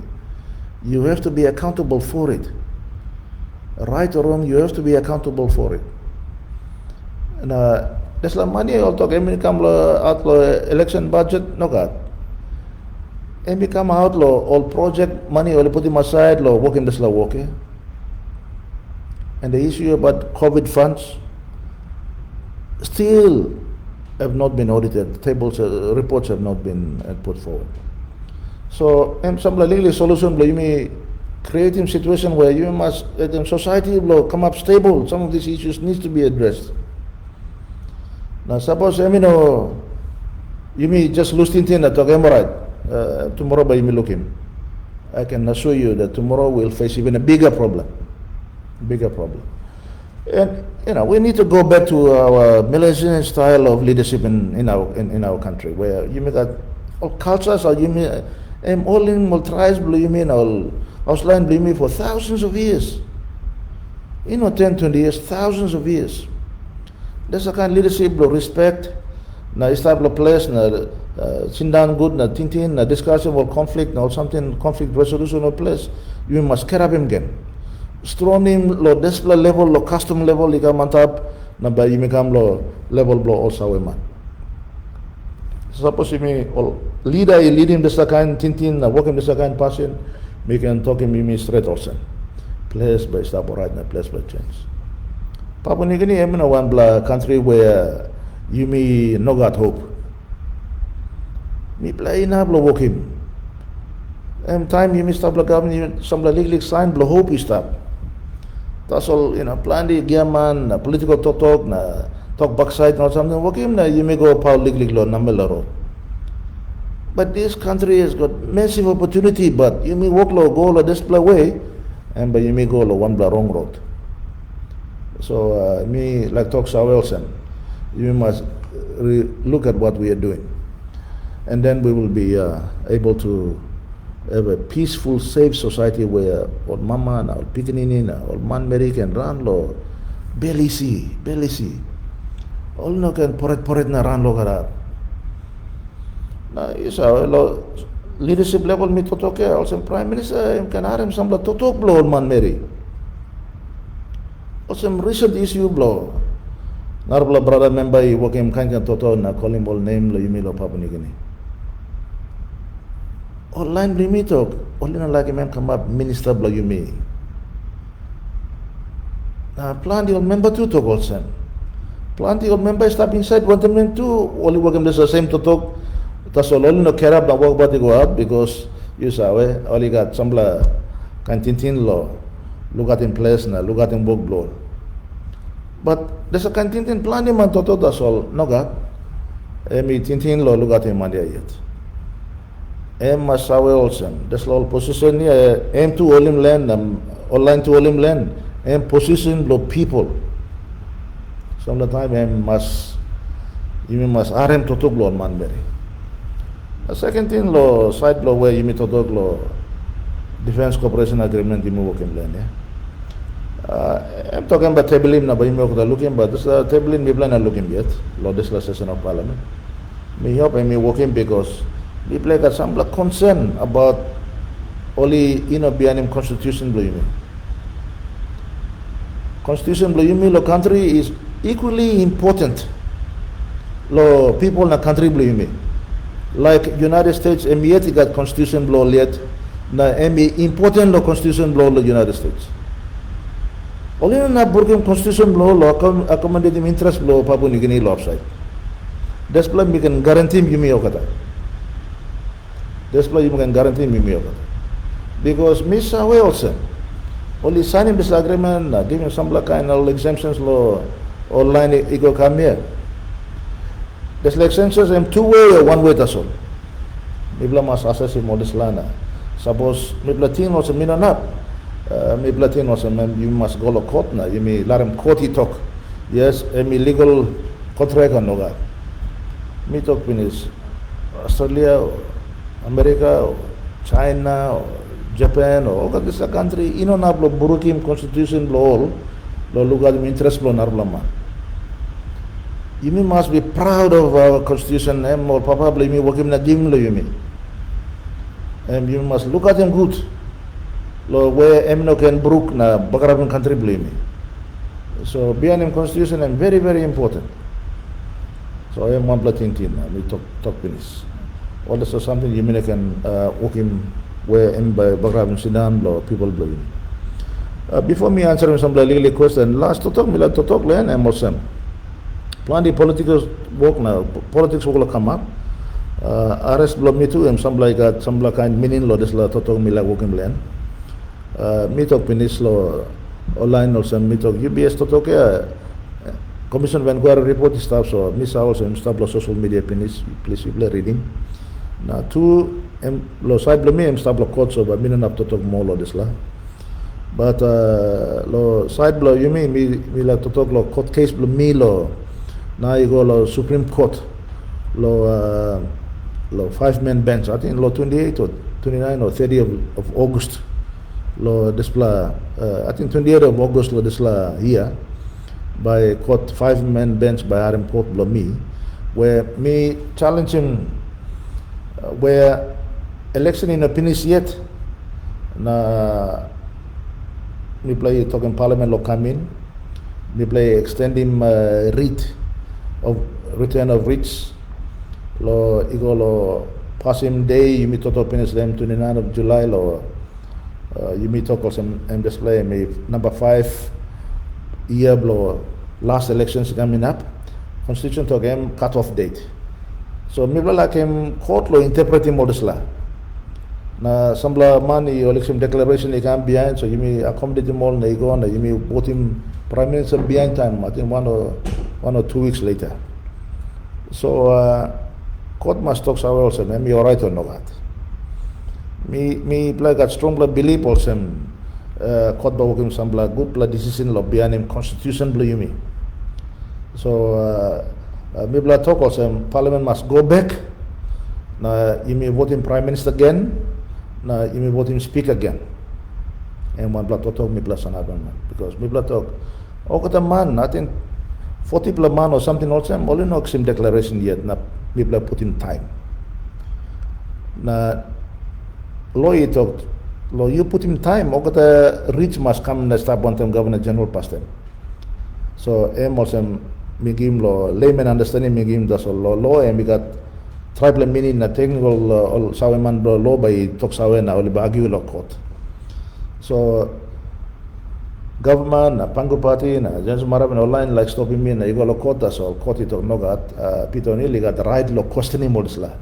You have to be accountable for it. Right or wrong, you have to be accountable for it. And there's la money all talk come out election budget no god. Come out all project money all put him aside working this working. And the issue about COVID funds still have not been audited. Tables reports have not been put forward. So some legally solution you may creating situation where you must society will come up stable. Some of these issues needs to be addressed. Now suppose you may just lose thinking that tomorrow by you may look him. I can assure you that tomorrow we'll face even a bigger problem. And we need to go back to our Malaysian style of leadership in our country, where you may got all cultures or you may all in tribes you mean all outline blame for thousands of years. 10, 20 years, thousands of years. That's a kind of leadership, respect, na establish place, na sit down good, na tintin, na discussion or conflict, or something, conflict resolution or place. You must carry him again. Strong him, display level, custom level, you come on top, na by you become level blow also man. Suppose you may leader, you lead him the second tintin, na walk him the second passion, we can talk him straight also. Place by stop right, na place by change. Papua New Guinea, one country where you may not got hope. Me play in hablo walk him. Time you may stop the government, some legally sign blow hope you stop. That's all, plan the gaman, political talk, talk backside or something, walk him, you may go power legally law, number road. But this country has got massive opportunity, but you may walk low, go display way, and but you may go one wrong road. So me like talk Wilson, you must look at what we are doing, and then we will be able to have a peaceful, safe society where all mama na all pikinini na all man Mary can run lo barely see, all no can poret na run lo karat. Na isa lo leadership level me totok ya also Prime Minister can harem some totok blow all man Mary. Some recent issue blow. Narbla brother member he work him kind toto na call him all name lo yumi lo Papua New Guinea. Online blimi talk. All in like him come up minister blow yumi. Na plan the old member to talk also. Plenty of members stop inside Wantaim too. Only working the same Toktok. That's all. Only no care up the work but go out because you saw only got some canteen law. Look at in place now. Look at in work blow. But there's a canteen plenty man Toktok. That's all. No got. Emi tintin law look at him man yet. Masawe also. That's all position here. To Olim land. Online to Olim land. Position law people. Some of the time you must RM Toktok law manberi. A second thing law side law where you meet Toktok law defense cooperation agreement you move working land. I'm talking about tabling na ba you looking but this tabling we plan looking yet law this session of parliament. Me hope me working because we play got some concern about only behind constitution blue you mean. Constitution blue you mean the country is equally important. Law people in the country blue me. Like United States, yet got constitution law yet. Na important law constitution law the United States. Only na burking constitution law accommodating interest law Papua New Guinea law side. That's why we can guarantee you me okata. That's why you can guarantee me okata. Because Miss Wilson only signing this agreement, giving some kind of exemptions law. Online ego come here. There's exemptions in two-way or one-way that's all. Mibla must assess him this lana. Suppose Mibla teen was a minute up. Mibla teen was a you must go to court now. You may let him court he talk. Yes, legal contract or no God. Me talk finish. Australia, or America, or China, or Japan, or all this country, na burukim constitution law, lo look at interest law narblama. You must be proud of our constitution or probably me working na gym lo you mean. And you must look at them good. Lo where no can brook na bagarabin country blame. So behind him constitution and very, very important. So I am one platin team now. We talk finish. All this is something you mean can work him where by bagarabin Sudan lo people blame. Before me answering some legal question, last to talk land and Muslim. Plenty political work now. Politics will come up. Arrest blow me too. And some kind meaning law this law to talk me like working land. Me talk finish law online or some me talk UBS to talk Commission of Inquiry report stuff. So miss also stop law social media finish. Please you play reading. Now two law side blow me stop law court so but me not to talk more law this law. But lo side blow you mean me like to talk lo court case blow me lo now you go lo Supreme Court lo 5-man bench I think lo 28 or 29 or 30 of August lo display I think 28 of August lo display here by court 5-man bench by RM Court blow me where me challenging where election in a finish yet na we play talking parliament lo come in. We play extending return of writs. Lo igo lo passing day you meet to finish them 29 of July lo you meet talk also and display me number 5 year lo last elections coming up. Constitution to game cut off date. So me like him court lo interpreting all this law. Na sambla money election declaration they come behind so you may accommodate them all they go on you may vote him prime minister behind time I think one or 2 weeks later. So court must talk also am I alright or not? Me like got strong belief also court ba working sambla good decision lo behind him constitution blue you mean. So me talk also parliament must go back na you may vote him prime minister again. Na you may vote him speak again. And one blood talk me plus another man because me blood talk. Oh, kata man, I think 40 plus man or something also. I'm only not him declaration yet. Na me blood put him time. Na law you talk. Law you put him time. Oh, kata rich must come and start one time Governor General past them. So also me give him law layman understanding me give him that's all law and we got. Tribal meaning na technical saweman law by talk sawe na oli bagi law court. So government na pangu party na jangan marah online like stopping me na igo lo kota so koti to nogat pito ni ligat right lo question ni modisla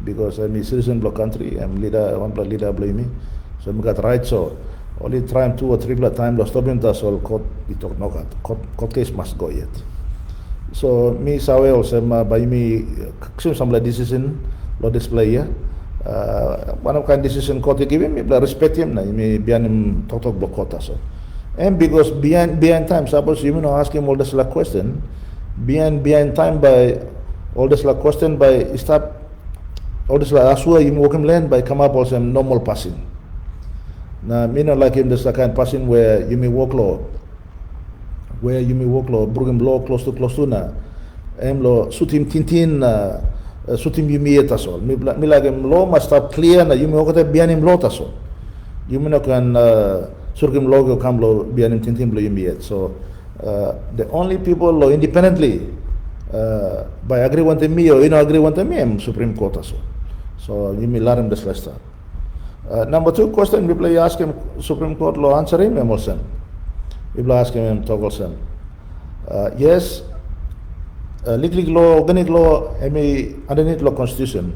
because I'm a citizen of the country, I'm leader one leader blame me, so I got right so only try 2 or 3 times lo stopping ta so court ito nogat court case must go yet. So me sawe also by me some decision lo display ya. One of kind decision court give him, me respect him na me bian him Toktok blokota so. And because behind time, suppose you know ask him all this like question, behind time by all this like question by start all this like asua you walk him land by come up also normal passing. Now me not like him this like kind passing where you may walk low, bring him low close to na, lo shoot him tintin shoot him you me tasol. Me like him low must start clear na you may walk behind him low tasol. You may not can surgim logo kamlo bianim tintim lo yumiyet. So the only people lo independently by agree want me or agree want me Supreme Court also. So you may learn this last time. Number 2 question we ask him Supreme Court lo answer him emolsen. We ask him togolsen. Yes, legal law, organic law, underneath law constitution.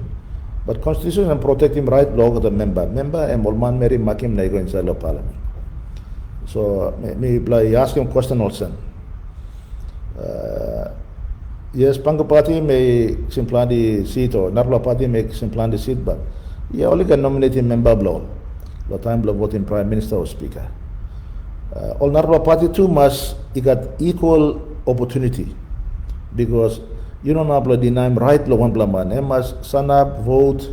But constitution and protect him right law of the member and Molman Mary Makim Nego inside the parliament. So me ask him question also. Yes, Pangu party may simply the seat or Narla party may simply the seat, but yeah, only can nominate him member blow. The time blow voting prime minister or speaker. All Narla party too must got equal opportunity because you don't have to deny him right lo one man. He must stand up, vote,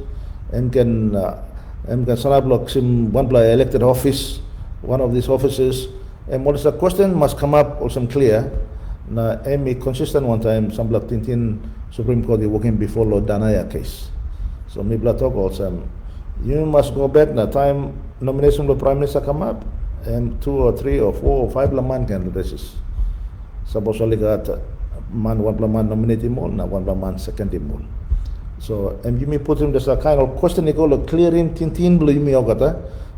and can stand up like one elected office, one of these offices. And what is the question must come up or some clear. Na consistent one time some block tintin Supreme Court working before Lord Danaya case. So me block talk also. You must go back na time nomination of Prime Minister come up and 2 or 3 or 4 or 5 man can resist. Suppose only got man one man nominate him all, na one man second him all. So and you may put him just a kind of question you call clearing tintin blue you may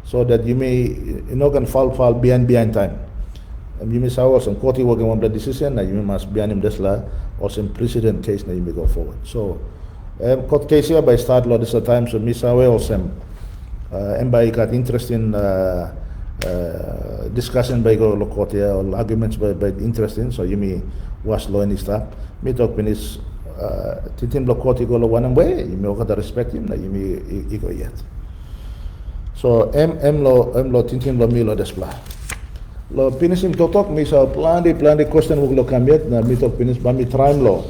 so that you may can fall behind time. And you may say also court working on the decision na you must behind him this la also precedent case na you may go forward. So court case here by start law this time so me say also and by got interest in discussion by go court here or arguments by interesting so you may watch law and stuff. Me talk when is tintin block court go one way you may got respect him na you may go yet. So lo tintin lo mi lo display. Lo finishing Toktok mi sa plan di question wug lo kambet na mi tok finish ba mi try lo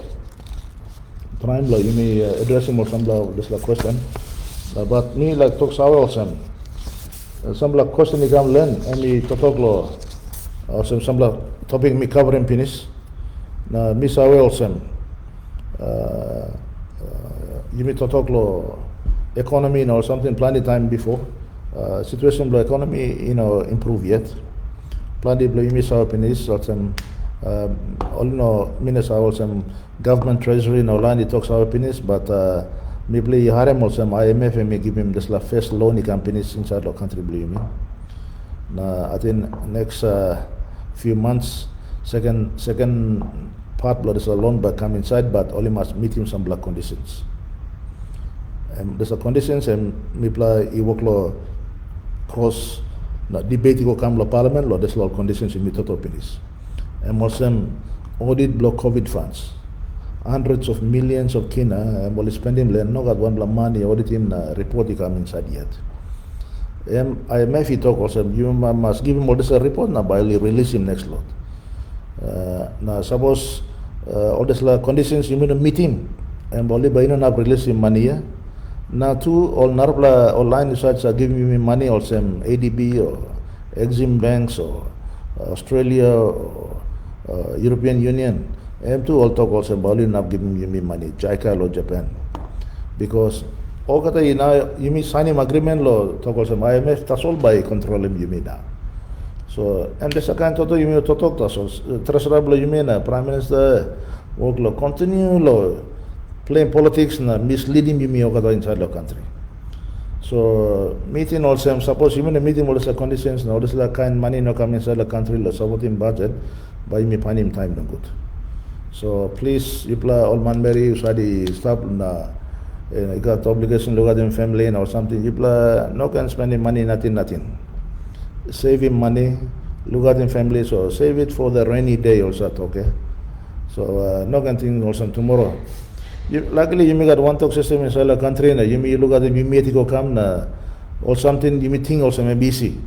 you may addressing more some lo this la question. But me like talk sawe also some la question ni kam len mi Toktok lo some la topic mi covering finish na mi sawe also you may Toktok lo economy or something plenty time before situation lo economy improve yet. Plenty of miss our penis or some all minutes our some government treasury no land it talks our penis but me play harem or some IMF and me give him this la first loan companies inside the country believe me. I think next few months second part blood is a loan but come inside but only must meet him some black conditions. There's a conditions and me play work law cross na debate ko kam lo parliament lo des law conditions in mitoto penis and mosem audit block COVID funds hundreds of millions of kina and will spending le no got one money audit him na report come inside yet IMF talk also you must give him all this report na by release him next lot na suppose all this la conditions you mean meet him and only by not release him money now too all narpla online sites are giving me money also ADB or Exim banks or Australia or European Union and too all talk also about not giving me money JICA or Japan because all kata you mean signing agreement lo talk also IMF that's all by controlling you mean now so and the second toto you mean to talk so treasurer you mean prime minister work lo continue lo playing politics na misleading you me inside the country. So meeting also, suppose even the meeting also conditions now, this like kind money no come inside the country, the supporting budget, by me finding time no good. So please, you play all man marry, you study stop na, you got obligation look at them family or something. You play no can spending money nothing. Saving money, look at them family, so save it for the rainy day also, okay? So no can think also tomorrow. Luckily, you may got one talk system inside the country, and you may look at the you go come or something. You may think also may busy.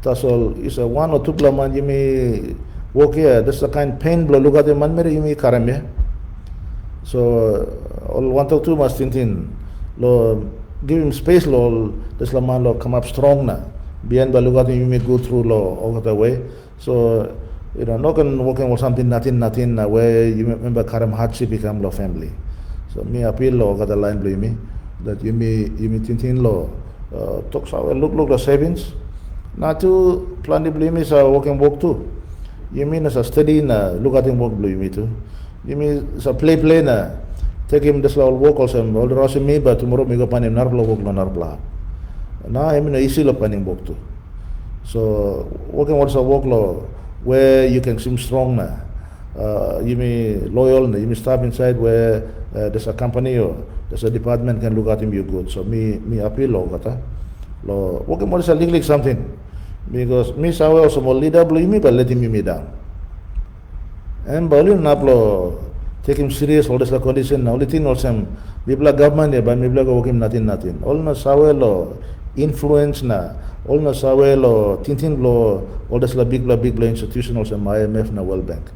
That's all. It's a 1 or 2 man. You may work here. That's the kind pain blow. Look at the man. You may carry me. So all 1 talk 2 must think. Lo give him space. Lo this the man lo come up strong na. Beyond the look at him, you may go through lo all the way. So no can working or something nothing where you remember carry hardship become lo family. So me appeal lo got the line blame me that you may thinking lo talk so look the savings. Now to plan the blame is a working work too. You mean as a study na look at him work blame me too. You mean as a play na take him this all work also all the rest me but tomorrow me go pan him narbla work lo narbla. Now I mean easy lo panning work too. So working also work lo where you can seem strong na. You may loyal, you may stop inside where there's a company or there's a department can look at him you good. So me appeal lo kata. Lo working more is a league something because me sawe also more leader blow me but letting me down. And bali na lo take him serious all this la condition now. Only thing also people government but me go working nothing. All na sawe lo influence na. All na sawe lo tintin lo all this la big institution also IMF na World Bank.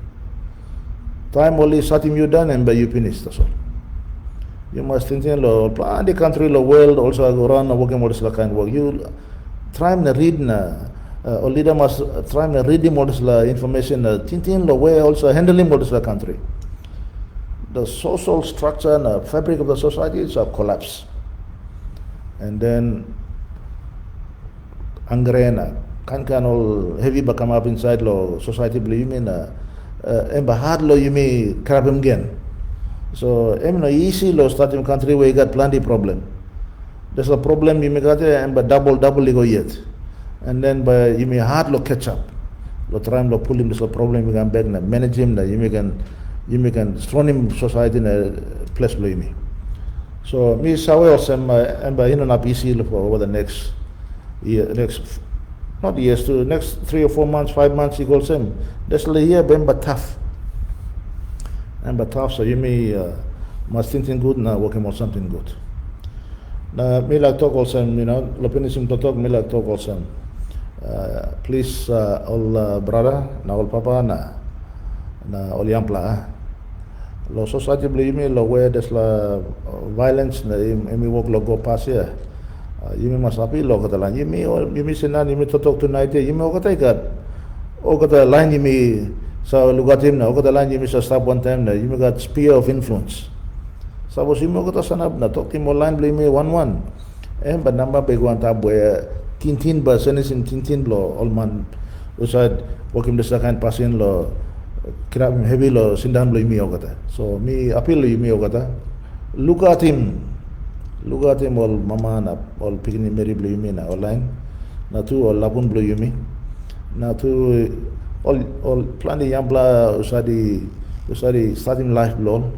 Time only starting you done and by you finish, that's all. You must think plan the country, the world also go around working what is the kind of work. You try to read or leader must try to read what is the information thinking the way also handling what is the country. The social structure and the fabric of the society is a collapse. And then angrena can all heavy become up inside the society believe in and hard lo you may crap him again. So no easy lo starting country where you got plenty problem. There's a problem you may got and but double go yet. And then by you may hard lo catch up. Lo try lo pull him this problem you can back na manage him you may can strong him society in a place lo you may. So me sawe also and by not easy for over the next year not years to next 3 or 4 months, 5 months, he calls him. That's the year, but tough. And but tough, so you may must thinking good now, working on something good. Now, me like talk also, lopinism to talk, me like talk also. Please, all brother, na all papa, na all young pla. Lo society believe me, lo where there's la violence, na me work lo go pass here. You may must appeal lo kata line. You may sinan, you may talk tonight. You may kata ikat. O kata line you may sa lugar him na. O kata line you may stop one time na. You may got sphere of influence. Suppose you may kata sanap na talk him line blame me 1-1. But number beguan tabo tintin ba senisin tintin lo all man usad working the second passing lo kira heavy lo sindan blame me o kata. So me appeal lo you may o kata. Look at him all mama na all picking Mary blue me na online na tu all lapun blue me na tu all plan the yambla usadi starting life blow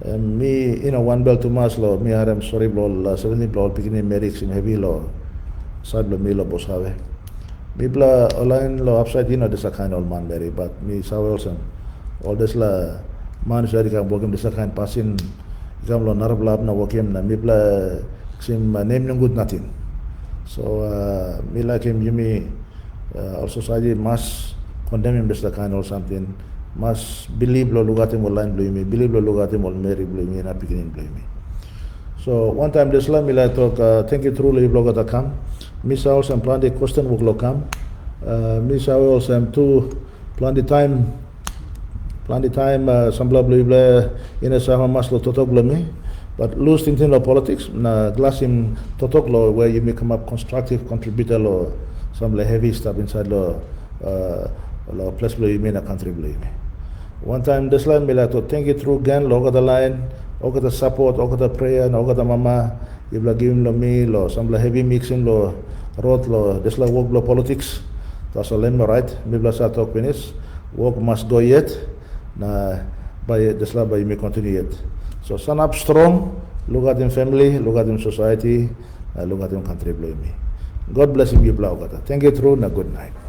me one bell to mas lo me I'm sorry blow 17 blow picking Mary sim heavy lo sad lo me lo boss have me bla online lo upside this a kind of man Mary but me saw also all this la man shari ka bogem this a kind passing Jam lo narblab na wakim na mibla sim name ng good nothing. So me like him Jimmy also society must condemn him this kind or something. Must believe lo lugatim or line blame me. Believe lo lugatim or Mary blame me. Not beginning blame me. So one time this la me like talk thank you through blog at come. Miss also plan the question work lo come. Miss also to plan the time sambla bla in a sama mas lo totok me but lose thinking of politics na glass him totok lo where you may come up constructive contributor lo some heavy stuff inside lo plus bla you mean a country bla one time this line me like to thank you through again lo the line o the support o the prayer o the mama Ibla give him lo me lo some heavy mixing lo road lo this la work lo politics. Tas alleen maar right. Bibla sa talk finish. Work must go yet. Na by this la by me continue yet. So stand up strong. Look at him family. Look at him society. Look at him country. Blow me. God bless him. Thank you through. Na good night.